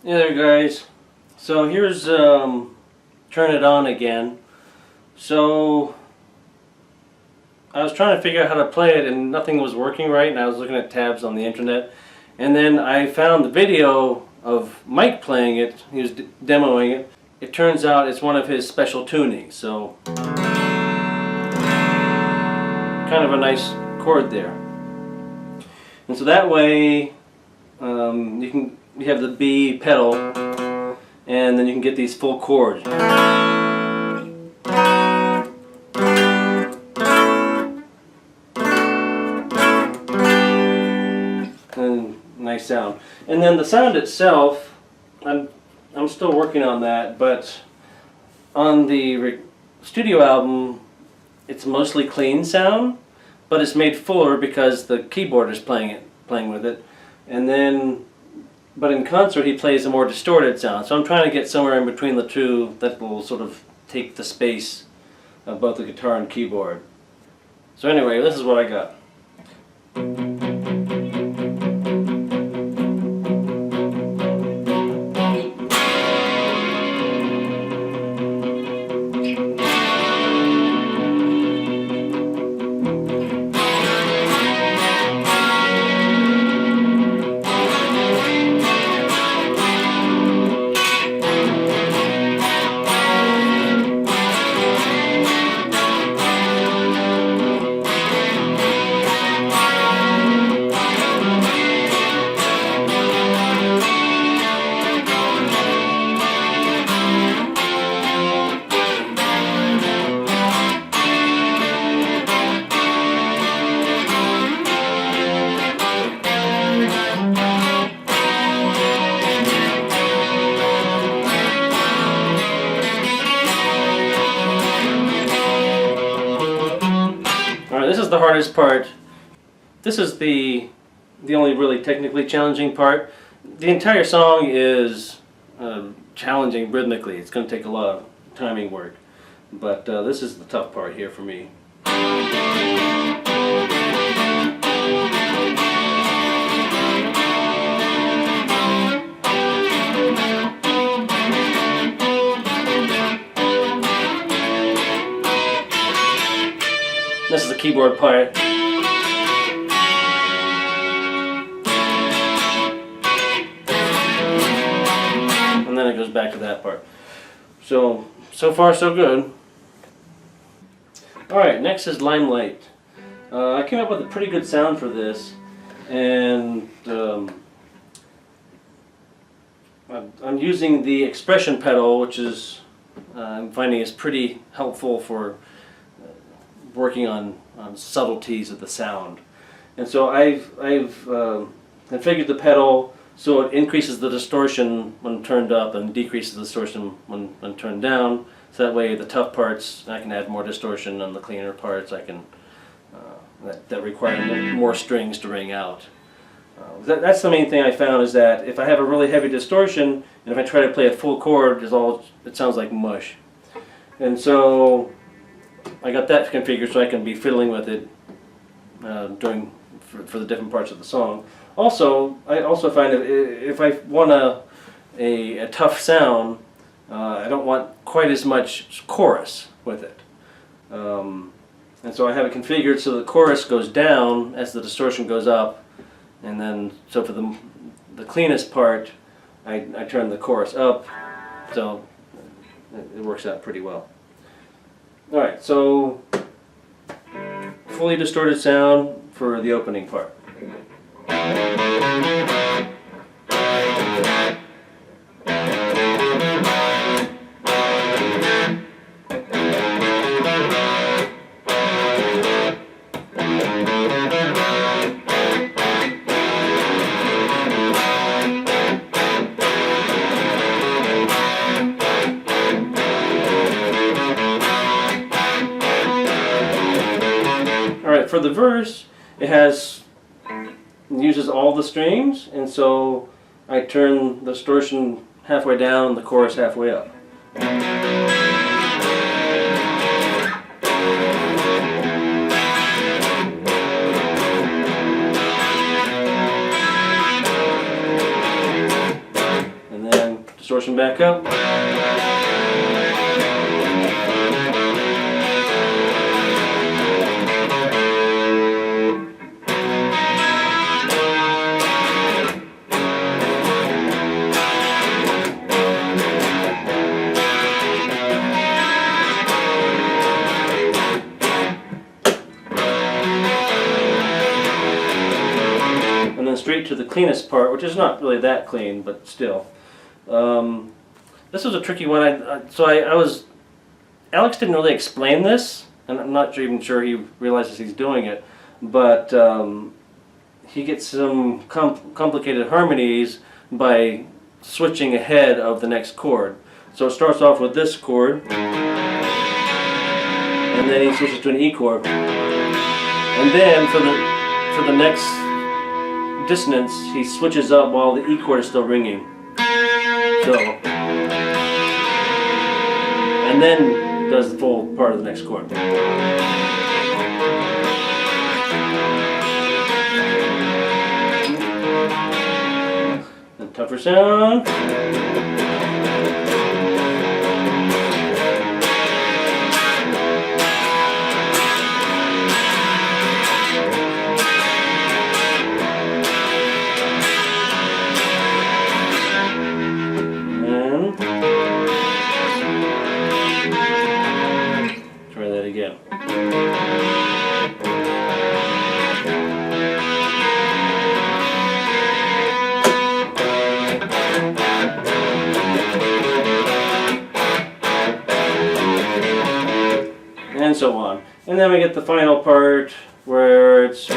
Hey there guys, so here's Turn It On again. So I was trying to figure out how to play it and nothing was working right, and I was looking at tabs on the internet, and then I found the video of Mike playing it. He was demoing it. It turns out it's one of his special tunings, so kind of a nice chord there. And so that way you have the B pedal, and then you can get these full chords. And nice sound. And then the sound itself, I'm still working on that, but on the studio album it's mostly clean sound, but it's made fuller because the keyboard is playing with it. And then but in concert he plays a more distorted sound, so I'm trying to get somewhere in between the two that will sort of take the space of both the guitar and keyboard. So anyway, this is what I got. This is the hardest part. This is the only really technically challenging part. The entire song is challenging rhythmically. It's going to take a lot of timing work. But this is the tough part here for me. This is the keyboard part. And then it goes back to that part. So far so good. Alright, next is Limelight. I came up with a pretty good sound for this, and I'm using the expression pedal, which is I'm finding is pretty helpful for working on subtleties of the sound. And so I've configured the pedal so it increases the distortion when turned up and decreases the distortion when turned down. So that way the tough parts I can add more distortion, and the cleaner parts I can that require more strings to ring out. That's the main thing I found, is that if I have a really heavy distortion and if I try to play a full chord, it sounds like mush. And so I got that configured so I can be fiddling with it for the different parts of the song. Also, I also find that if I want a tough sound, I don't want quite as much chorus with it. And so I have it configured so the chorus goes down as the distortion goes up, and then so for the cleanest part, I turn the chorus up, so it works out pretty well. Alright, so fully distorted sound for the opening part. For the verse, it uses all the strings, and so I turn the distortion halfway down and the chorus halfway up. And then distortion back up. And then straight to the cleanest part, which is not really that clean, but still. This was a tricky one. Alex didn't really explain this, and I'm not even sure he realizes he's doing it, but he gets some complicated harmonies by switching ahead of the next chord. So it starts off with this chord, and then he switches to an E chord, and then for the next dissonance, he switches up while the E chord is still ringing. So, and then does the full part of the next chord. And tougher sound. Try that again. And so on. And then we get the final part where it's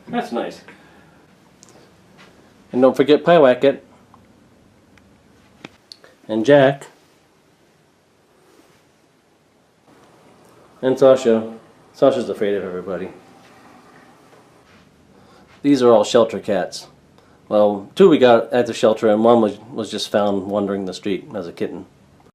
that's nice. And don't forget Pyewacket and Jack and Sasha. Sasha's afraid of everybody. These are all shelter cats. Well, 2 we got at the shelter, and 1 was just found wandering the street as a kitten.